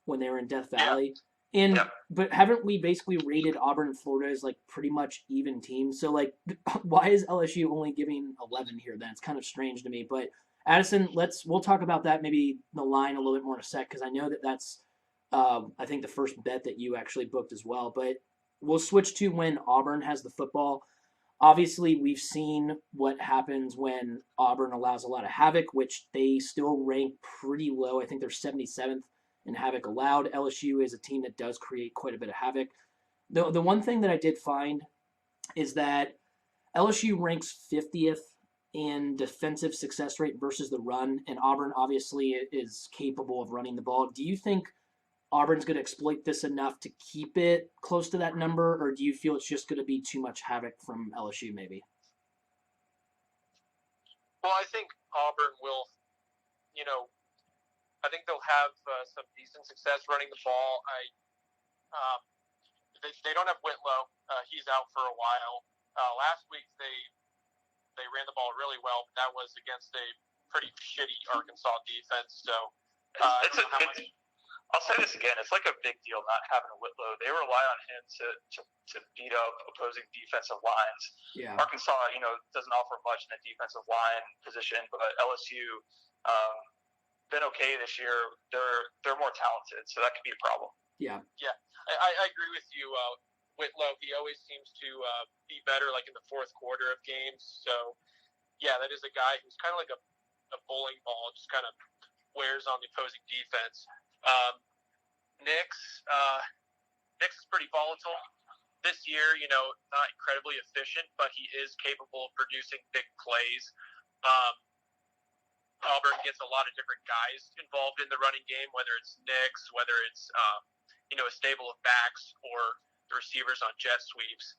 Speaker 2: when they were in Death Valley. And but haven't we basically rated Auburn and Florida as like pretty much even teams? So like, why is LSU only giving 11 here? Then it's kind of strange to me. But Addison, we'll talk about that maybe the line a little bit more in a sec because I know that's I think the first bet that you actually booked as well. But we'll switch to when Auburn has the football. Obviously, we've seen what happens when Auburn allows a lot of havoc, which they still rank pretty low. I think they're 77th in havoc allowed. LSU is a team that does create quite a bit of havoc. The one thing that I did find is that LSU ranks 50th in defensive success rate versus the run, and Auburn obviously is capable of running the ball. Do you think Auburn's going to exploit this enough to keep it close to that number, or do you feel it's just going to be too much havoc from LSU maybe?
Speaker 1: Well, I think Auburn will, I think they'll have some decent success running the ball. They don't have Whitlow. He's out for a while. Last week they ran the ball really well, but that was against a pretty shitty Arkansas defense. So
Speaker 3: I'll say this again. It's like a big deal not having a Whitlow. They rely on him to beat up opposing defensive lines.
Speaker 2: Yeah.
Speaker 3: Arkansas, doesn't offer much in the defensive line position, but LSU been okay this year. They're more talented, so that could be a problem.
Speaker 2: Yeah.
Speaker 1: Yeah. I agree with you. Whitlow, he always seems to be better like in the fourth quarter of games. So, yeah, that is a guy who's kind of like a bowling ball, just kind of wears on the opposing defense. Nix is pretty volatile this year. Not incredibly efficient, but he is capable of producing big plays. Auburn gets a lot of different guys involved in the running game, whether it's Nix, whether it's a stable of backs or the receivers on jet sweeps.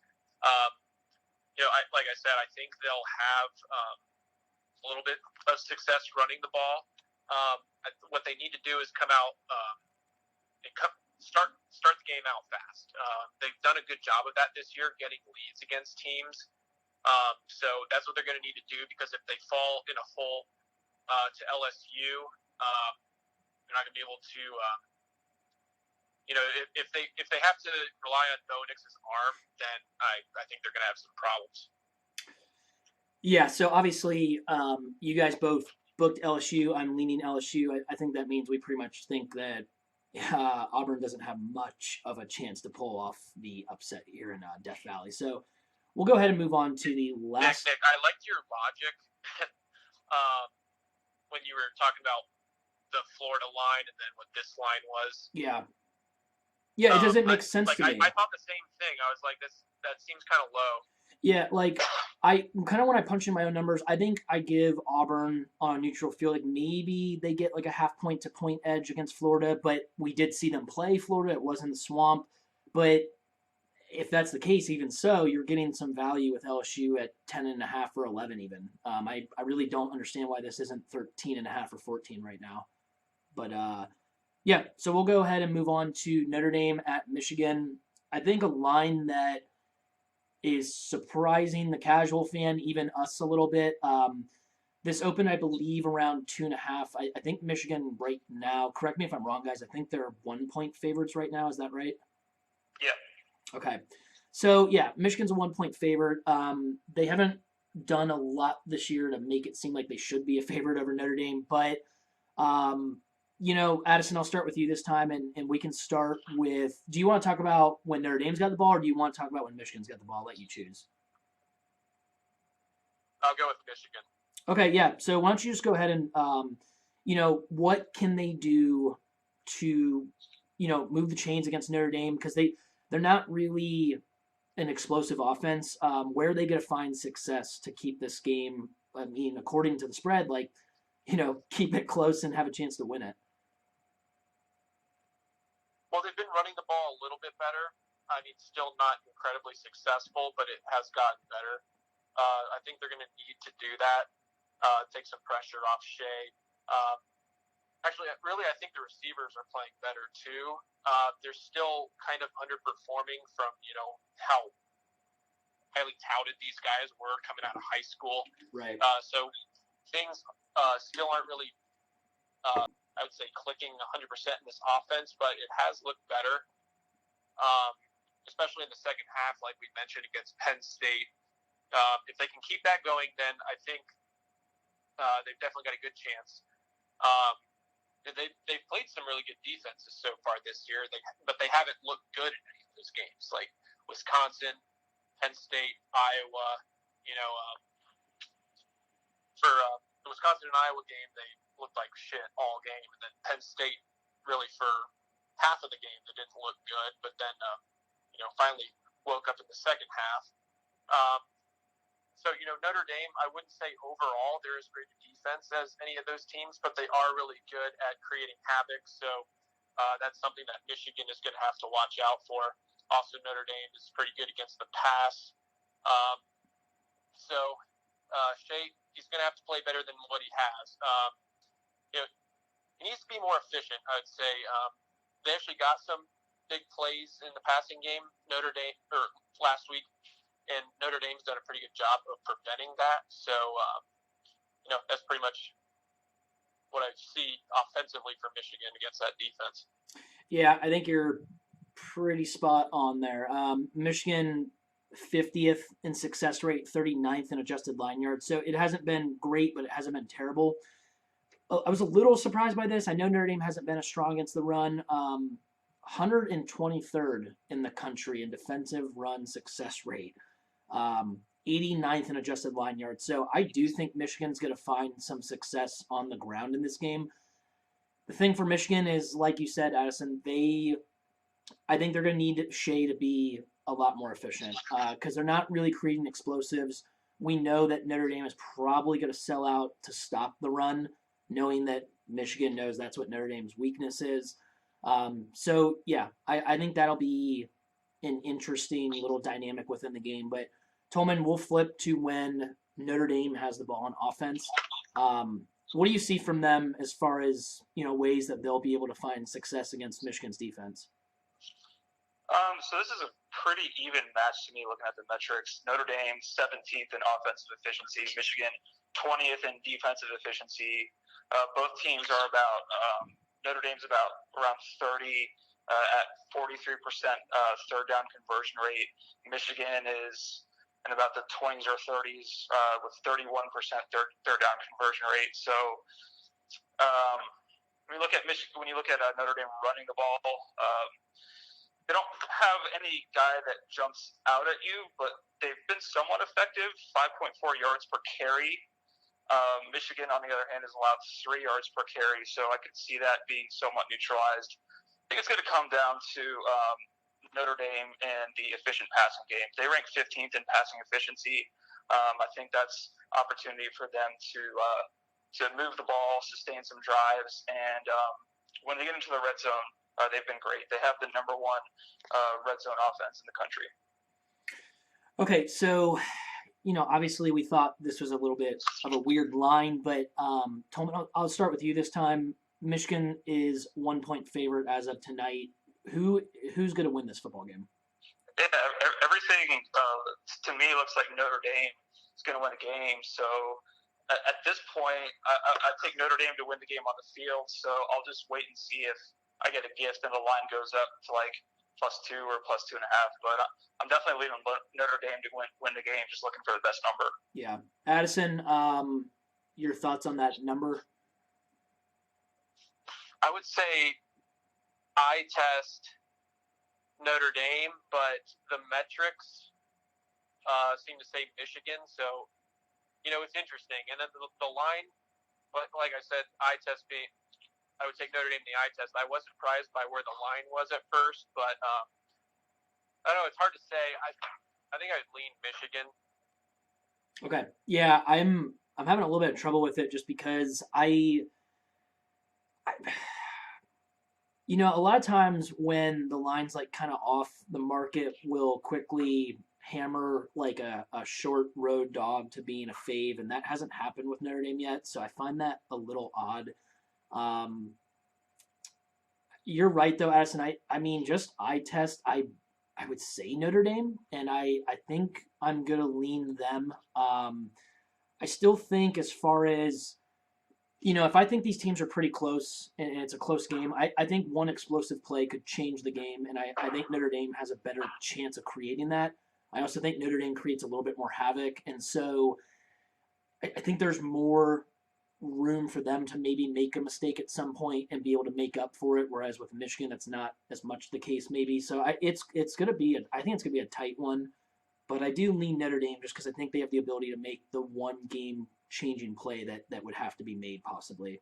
Speaker 1: Like I said, I think they'll have a little bit of success running the ball. What they need to do is come out and start the game out fast. They've done a good job of that this year, getting leads against teams. So that's what they're going to need to do, because if they fall in a hole to LSU, they're not going to be able to. If they have to rely on Bo Nix's arm, then I think they're going to have some problems.
Speaker 2: Yeah. So obviously, you guys both booked LSU. I'm leaning LSU. I think that means we pretty much think that Auburn doesn't have much of a chance to pull off the upset here in Death Valley. So we'll go ahead and move on to the last.
Speaker 1: Nick, I liked your logic when you were talking about the Florida line and then what this line was.
Speaker 2: Yeah. Yeah, it doesn't make sense to me.
Speaker 1: I thought the same thing. I was like, that seems kind of low.
Speaker 2: Yeah, like I kind of when I punch in my own numbers, I think I give Auburn on a neutral field, like maybe they get like a half point to point edge against Florida, but we did see them play Florida. It was in the swamp. But if that's the case, even so, you're getting some value with LSU at 10.5 or 11 even. I really don't understand why this isn't 13.5 or 14 right now. But yeah, so we'll go ahead and move on to Notre Dame at Michigan. I think a line that is surprising the casual fan, even us a little bit. This opened, I believe, around 2.5. I think Michigan right now, correct me if I'm wrong, guys, I think they're 1-point favorites right now. Is that right?
Speaker 3: Yeah.
Speaker 2: Okay. So, yeah, Michigan's a 1-point favorite. They haven't done a lot this year to make it seem like they should be a favorite over Notre Dame. But, Addison, I'll start with you this time, and we can start with, do you want to talk about when Notre Dame's got the ball, or do you want to talk about when Michigan's got the ball? I'll let you choose.
Speaker 1: I'll go with Michigan.
Speaker 2: Okay, yeah. So why don't you just go ahead and, what can they do to, move the chains against Notre Dame? Because they're not really an explosive offense. Where are they going to find success to keep this game, according to the spread, keep it close and have a chance to win it?
Speaker 1: Well, they've been running the ball a little bit better. I mean, still not incredibly successful, but it has gotten better. I think they're going to need to do that, take some pressure off Shea. Actually, really, I think the receivers are playing better too. They're still kind of underperforming from, how highly touted these guys were coming out of high school.
Speaker 2: Right.
Speaker 1: So things still aren't really, I would say, clicking 100% in this offense, but it has looked better, especially in the second half, like we mentioned, against Penn State. If they can keep that going, then I think they've definitely got a good chance. They've played some really good defenses so far this year, but they haven't looked good in any of those games, like Wisconsin, Penn State, Iowa. For the Wisconsin and Iowa game, they looked like shit all game, and then Penn State, really for half of the game, they didn't look good, but then finally woke up in the second half. So, Notre Dame, I wouldn't say overall they're as great a defense as any of those teams, but they are really good at creating havoc. So that's something that Michigan is going to have to watch out for. Also, Notre Dame is pretty good against the pass. Shea, he's going to have to play better than what he has. He needs to be more efficient, I would say. They actually got some big plays in the passing game last week. And Notre Dame's done a pretty good job of preventing that. So, that's pretty much what I see offensively for Michigan against that defense.
Speaker 2: Yeah, I think you're pretty spot on there. Michigan 50th in success rate, 39th in adjusted line yards. So it hasn't been great, but it hasn't been terrible. I was a little surprised by this. I know Notre Dame hasn't been as strong against the run. 123rd in the country in defensive run success rate. 89th in adjusted line yards. So I do think Michigan's going to find some success on the ground in this game. The thing for Michigan is, like you said, Addison, I think they're going to need Shea to be a lot more efficient because they're not really creating explosives. We know that Notre Dame is probably going to sell out to stop the run, knowing that Michigan knows that's what Notre Dame's weakness is. I think that'll be an interesting little dynamic within the game. But Tolman, we'll flip to when Notre Dame has the ball on offense. What do you see from them as far as ways that they'll be able to find success against Michigan's defense?
Speaker 3: So this is a pretty even match to me looking at the metrics. Notre Dame 17th in offensive efficiency, Michigan 20th in defensive efficiency. Both teams are about Notre Dame's about around 30 at 43% third down conversion rate. Michigan is in about the 20s or 30s with 31% third down conversion rate. So when you look at Notre Dame running the ball, they don't have any guy that jumps out at you, but they've been somewhat effective, 5.4 yards per carry. Michigan, on the other hand, has allowed 3 yards per carry, so I could see that being somewhat neutralized. I think it's going to come down to Notre Dame and the efficient passing game. They rank 15th in passing efficiency. I think that's opportunity for them to move the ball, sustain some drives, and when they get into the red zone, they've been great. They have the number one red zone offense in the country.
Speaker 2: Okay, so obviously we thought this was a little bit of a weird line, but Tolman, I'll start with you this time. Michigan is 1-point favorite as of tonight. Who's going to win this football game?
Speaker 3: Yeah, everything to me looks like Notre Dame is going to win a game. So at this point, I take Notre Dame to win the game on the field. So I'll just wait and see if I get a gift and the line goes up to like +2 or +2.5. But I'm definitely leaving Notre Dame to win the game, just looking for the best number.
Speaker 2: Yeah. Addison, your thoughts on that number?
Speaker 1: I would say I test Notre Dame, but the metrics seem to say Michigan. So, it's interesting. And then the line, like I said, I would take Notre Dame in the eye test. I was surprised by where the line was at first, but I don't know. It's hard to say. I think I'd lean Michigan.
Speaker 2: Okay. Yeah, I'm having a little bit of trouble with it just because You know, a lot of times when the line's like kind of off, the market will quickly hammer like a short road dog to being a fave, and that hasn't happened with Notre Dame yet. So I find that a little odd. Um, you're right though, Addison. I mean, just eye test. I would say Notre Dame, and I think I'm gonna lean them. I still think as far as if I think these teams are pretty close and it's a close game, I think one explosive play could change the game, and I think Notre Dame has a better chance of creating that. I also think Notre Dame creates a little bit more havoc, and so I think there's more room for them to maybe make a mistake at some point and be able to make up for it. Whereas with Michigan, that's not as much the case, maybe. So it's gonna be I think it's gonna be a tight one, but I do lean Notre Dame just because I think they have the ability to make the one game changing play that would have to be made possibly.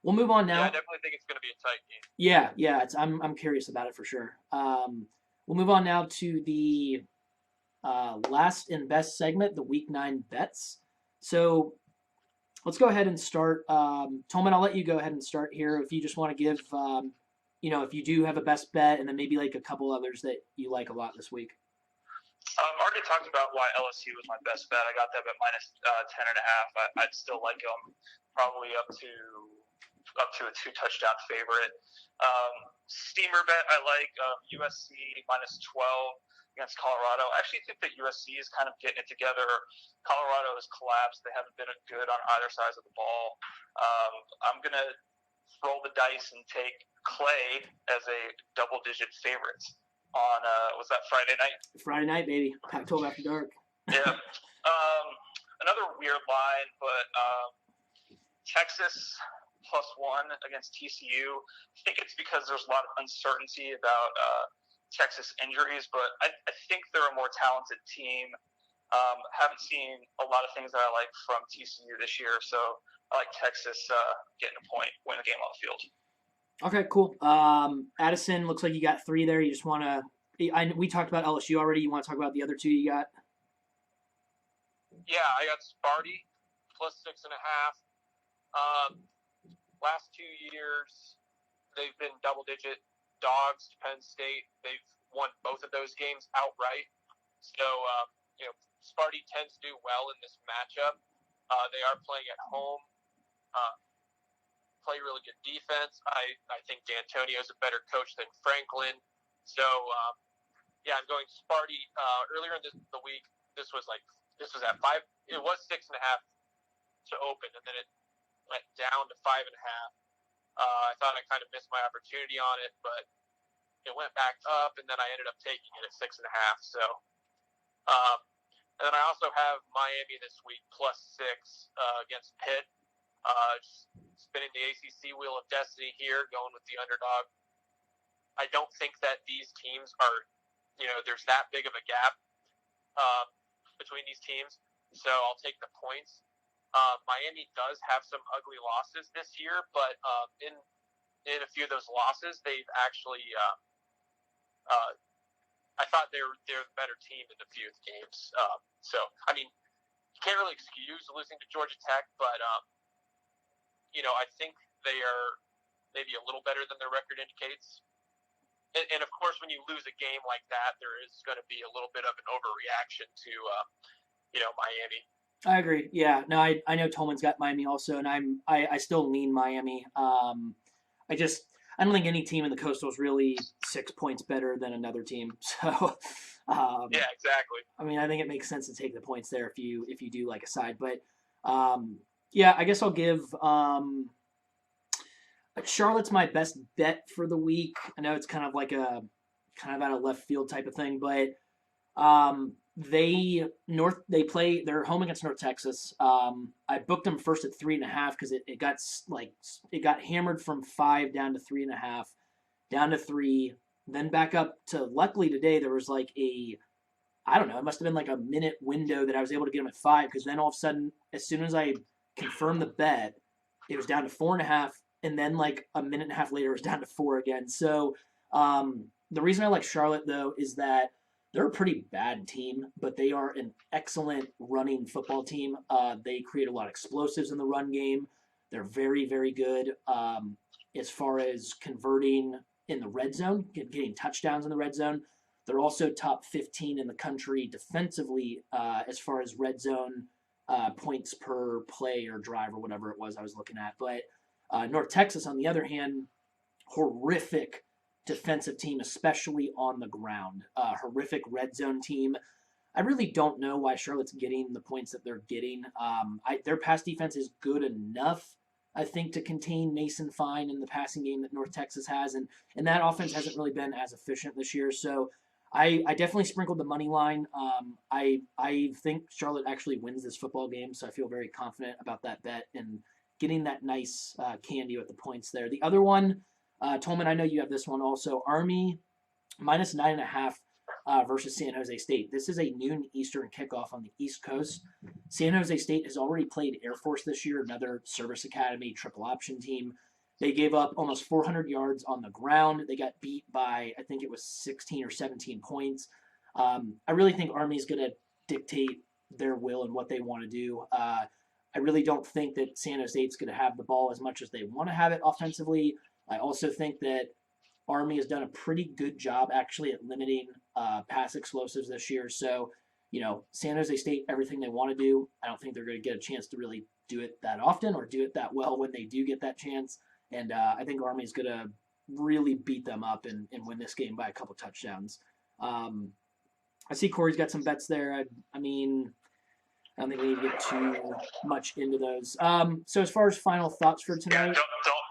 Speaker 2: We'll move on now.
Speaker 1: Yeah, I definitely think it's going to be a tight game.
Speaker 2: Yeah. I'm curious about it for sure. We'll move on now to the last and best segment, the Week 9 bets. So let's go ahead and start. Tolman, I'll let you go ahead and start here. If you just want to give, if you do have a best bet, and then maybe like a couple others that you like a lot this week.
Speaker 3: Already talked about why LSU was my best bet. I got that at minus 10.5. I'd still like them probably up to a 2-touchdown favorite. Steamer bet I like USC minus 12 against Colorado. I actually think that USC is kind of getting it together. Colorado has collapsed. They haven't been good on either side of the ball. I'm gonna roll the dice and take Clay as a double-digit favorite on was that Friday night?
Speaker 2: Friday night, baby. Pac-12 after dark.
Speaker 3: Yeah. Another weird line, but Texas +1 against TCU. I think it's because there's a lot of uncertainty about Texas injuries, but I think they're a more talented team. Haven't seen a lot of things that I like from TCU this year, so I like Texas getting a point, win the game on the field.
Speaker 2: Okay, cool. Addison, looks like you got 3 there. You just want to we talked about LSU already. You want to talk about the other 2 you got?
Speaker 1: Yeah, I got Sparty +6.5. Last 2 years, they've been double-digit dogs to Penn State. They've won both of those games outright. So, Sparty tends to do well in this matchup. They are playing at home. Play really good defense. I think D'Antonio's a better coach than Franklin. So, I'm going Sparty. Earlier in the week, this was at 5. It was 6.5 to open, and then it went down to 5.5. I thought I kind of missed my opportunity on it, but it went back up, and then I ended up taking it at 6.5. So, and then I also have Miami this week +6 against Pitt. Just spinning the ACC wheel of destiny here, going with the underdog. I don't think that these teams are, there's that big of a gap between these teams. So I'll take the points. Miami does have some ugly losses this year, but in a few of those losses, they've actually, I thought they're the better team in a few of the games. So, I mean, you can't really excuse losing to Georgia Tech, but I think they are maybe a little better than their record indicates. And of course, when you lose a game like that, there is going to be a little bit of an overreaction to, Miami.
Speaker 2: I agree. Yeah. No, I know Tolman's got Miami also, and I still lean Miami. I don't think any team in the Coastal is really 6 points better than another team. So.
Speaker 1: Yeah, exactly.
Speaker 2: I mean, I think it makes sense to take the points there if you do like a side, but. Yeah, I guess I'll give Charlotte's my best bet for the week. I know it's kind of out of left field type of thing, but they're home against North Texas. I booked them first at 3.5 because it got hammered from 5 down to 3.5, down to 3, then back up to. Luckily today there was I don't know, it must have been like a minute window that I was able to get them at 5, because then all of a sudden, as soon as I confirmed the bet, it was down to 4.5, and then like a minute and a half later, it was down to 4 again. So the reason I like Charlotte, though, is that they're a pretty bad team, but they are an excellent running football team. They create a lot of explosives in the run game. They're very, very good. as far as converting in the red zone, getting touchdowns in the red zone. They're also top 15 in the country defensively as far as red zone points per play or drive or whatever it was I was looking at. But North Texas, on the other hand, horrific defensive team, especially on the ground. Horrific red zone team. I really don't know why Charlotte's getting the points that they're getting. Their pass defense is good enough, I think, to contain Mason Fine in the passing game that North Texas has, and that offense hasn't really been as efficient this year. So I definitely sprinkled the money line. I think Charlotte actually wins this football game, so I feel very confident about that bet and getting that nice candy with the points there. The other one, Tolman, I know you have this one also. Army minus 9.5 versus San Jose State. This is a noon Eastern kickoff on the East Coast. San Jose State has already played Air Force this year, another service academy triple option team. They gave up almost 400 yards on the ground. They got beat by, I think it was 16 or 17 points. I really think Army's going to dictate their will and what they want to do. I really don't think that San Jose State's going to have the ball as much as they want to have it offensively. I also think that Army has done a pretty good job actually at limiting pass explosives this year. So, San Jose State, everything they want to do, I don't think they're going to get a chance to really do it that often or do it that well when they do get that chance. And I think Army's going to really beat them up and win this game by a couple touchdowns. I see Corey's got some bets there. I mean, I don't think we need to get too much into those. So as far as final thoughts for tonight,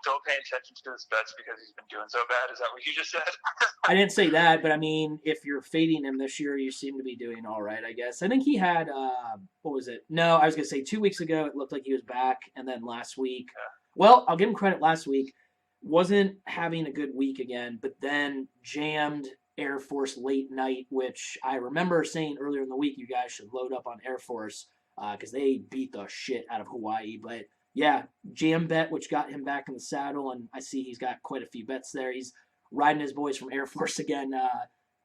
Speaker 3: don't pay attention to his bets because he's been doing so bad. Is that what you just said?
Speaker 2: I didn't say that, but I mean, if you're fading him this year, you seem to be doing all right, I guess. I think he had what was it? No, I was gonna say 2 weeks ago it looked like he was back, and then last week. Yeah. Well, I'll give him credit. Last week wasn't having a good week again, but then jammed Air Force late night, which I remember saying earlier in the week you guys should load up on Air Force because they beat the shit out of Hawaii. But yeah, jam bet, which got him back in the saddle, and I see he's got quite a few bets there. He's riding his boys from Air Force again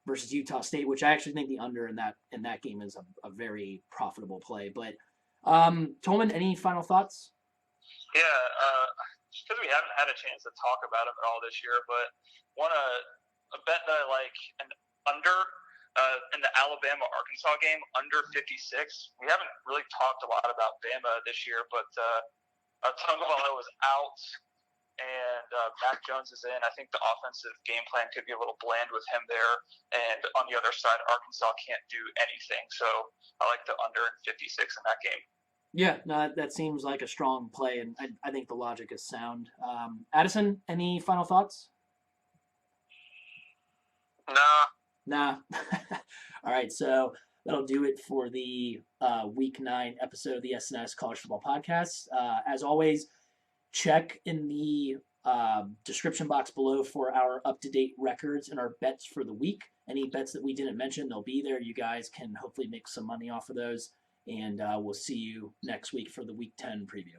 Speaker 2: versus Utah State, which I actually think the under in that game is a very profitable play. But Tolman, any final thoughts?
Speaker 3: Yeah, just because we haven't had a chance to talk about him at all this year, but a bet that I like, an under in the Alabama-Arkansas game, under 56. We haven't really talked a lot about Bama this year, but Tagovailoa was out, and Mac Jones is in. I think the offensive game plan could be a little bland with him there, and on the other side, Arkansas can't do anything. So I like the under in 56 in that game.
Speaker 2: Yeah, no, that seems like a strong play, and I think the logic is sound. Addison, any final thoughts? Nah. All right, so that'll do it for the Week 9 episode of the SNS College Football Podcast. As always, check in the description box below for our up-to-date records and our bets for the week. Any bets that we didn't mention, they'll be there. You guys can hopefully make some money off of those. And we'll see you next week for the Week 10 preview.